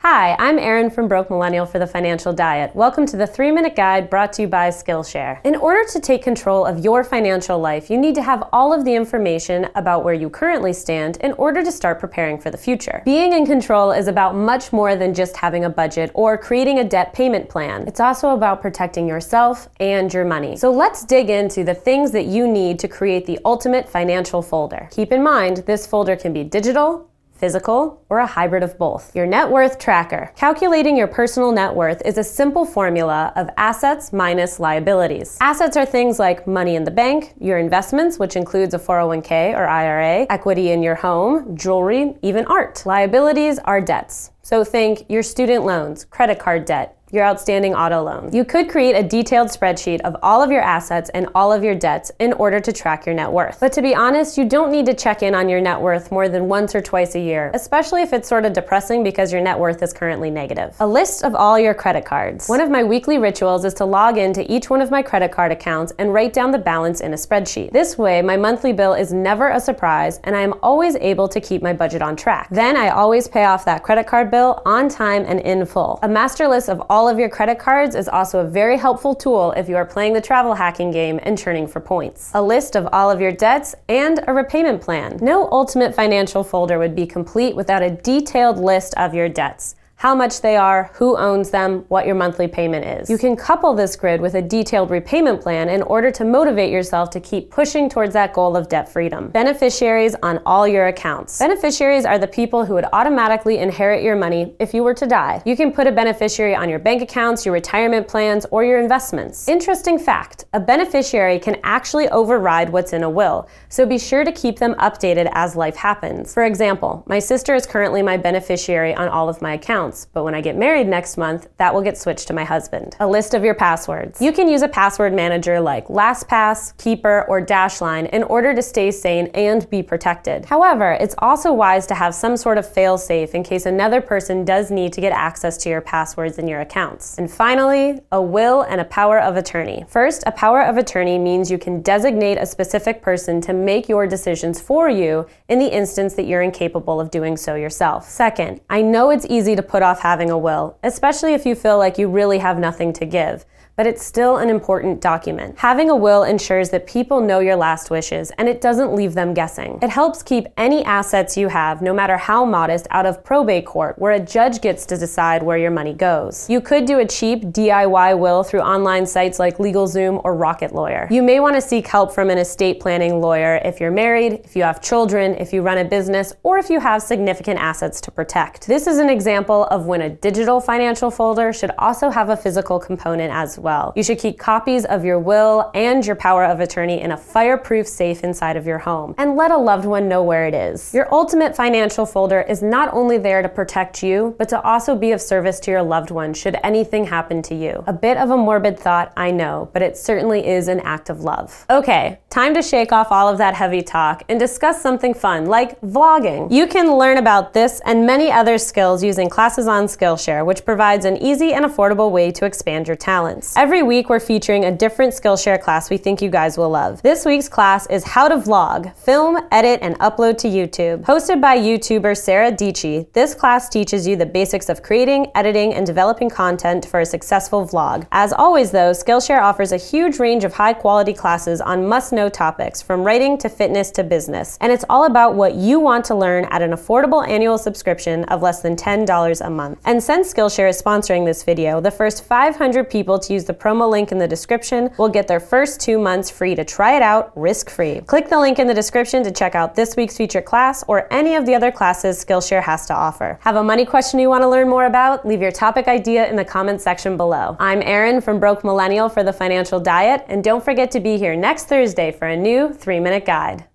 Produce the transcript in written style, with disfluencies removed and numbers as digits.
Hi, I'm Erin from Broke Millennial for the Financial Diet. Welcome to the 3-Minute Guide brought to you by Skillshare. In order to take control of your financial life, you need to have all of the information about where you currently stand in order to start preparing for the future. Being in control is about much more than just having a budget or creating a debt payment plan. It's also about protecting yourself and your money. So let's dig into the things that you need to create the ultimate financial folder. Keep in mind, this folder can be digital, physical, or a hybrid of both. Your net worth tracker. Calculating your personal net worth is a simple formula of assets minus liabilities. Assets are things like money in the bank, your investments, which includes a 401k or IRA, equity in your home, jewelry, even art. Liabilities are debts. So think your student loans, credit card debt, your outstanding auto loan. You could create a detailed spreadsheet of all of your assets and all of your debts in order to track your net worth. But to be honest, you don't need to check in on your net worth more than once or twice a year, especially if it's sort of depressing because your net worth is currently negative. A list of all your credit cards. One of my weekly rituals is to log into each one of my credit card accounts and write down the balance in a spreadsheet. This way, my monthly bill is never a surprise and I am always able to keep my budget on track. Then I always pay off that credit card bill on time and in full. A master list of all of your credit cards is also a very helpful tool if you are playing the travel hacking game and churning for points. A list of all of your debts and a repayment plan. No ultimate financial folder would be complete without a detailed list of your debts. How much they are, who owns them, what your monthly payment is. You can couple this grid with a detailed repayment plan in order to motivate yourself to keep pushing towards that goal of debt freedom. Beneficiaries on all your accounts. Beneficiaries are the people who would automatically inherit your money if you were to die. You can put a beneficiary on your bank accounts, your retirement plans, or your investments. Interesting fact, a beneficiary can actually override what's in a will, so be sure to keep them updated as life happens. For example, my sister is currently my beneficiary on all of my accounts. But when I get married next month, that will get switched to my husband. A list of your passwords. You can use a password manager like LastPass, Keeper, or Dashline in order to stay sane and be protected. However, it's also wise to have some sort of fail-safe in case another person does need to get access to your passwords in your accounts. And finally, a will and a power of attorney. First, a power of attorney means you can designate a specific person to make your decisions for you in the instance that you're incapable of doing so yourself. Second, I know it's easy to put off having a will, especially if you feel like you really have nothing to give. But it's still an important document. Having a will ensures that people know your last wishes and it doesn't leave them guessing. It helps keep any assets you have, no matter how modest, out of probate court, where a judge gets to decide where your money goes. You could do a cheap DIY will through online sites like LegalZoom or Rocket Lawyer. You may want to seek help from an estate planning lawyer if you're married, if you have children, if you run a business, or if you have significant assets to protect. This is an example of when a digital financial folder should also have a physical component as well. You should keep copies of your will and your power of attorney in a fireproof safe inside of your home, and let a loved one know where it is. Your ultimate financial folder is not only there to protect you, but to also be of service to your loved one should anything happen to you. A bit of a morbid thought, I know, but it certainly is an act of love. Okay, time to shake off all of that heavy talk and discuss something fun, like vlogging. You can learn about this and many other skills using classes on Skillshare, which provides an easy and affordable way to expand your talents. Every week, we're featuring a different Skillshare class we think you guys will love. This week's class is How to Vlog, Film, Edit, and Upload to YouTube. Hosted by YouTuber Sarah Dici, this class teaches you the basics of creating, editing, and developing content for a successful vlog. As always, though, Skillshare offers a huge range of high-quality classes on must-know topics, from writing to fitness to business. And it's all about what you want to learn at an affordable annual subscription of less than $10 a month. And since Skillshare is sponsoring this video, the first 500 people to use the promo link in the description will get their first 2 months free to try it out risk-free. Click the link in the description to check out this week's featured class or any of the other classes Skillshare has to offer. Have a money question you want to learn more about? Leave your topic idea in the comment section below. I'm Erin from Broke Millennial for the Financial Diet, and don't forget to be here next Thursday for a new 3-Minute Guide.